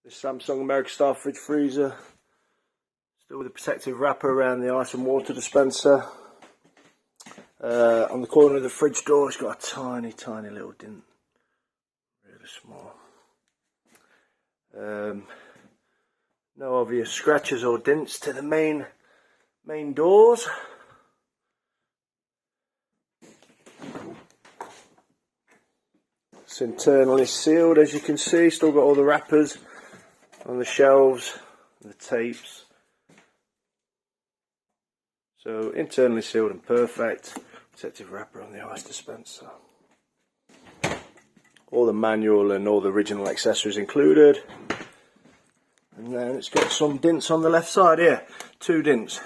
The Samsung American Star fridge freezer, still with a protective wrapper around the ice and water dispenser. On the corner of the fridge door, it's got a tiny little dent, really small. No obvious scratches or dents to the main doors. It's internally sealed, as you can see. Still got all the wrappers on the shelves, the tapes. So internally sealed and perfect. Protective wrapper on the ice dispenser. All the manual and all the original accessories included. And then it's got some dents on the left side here. 2 dents.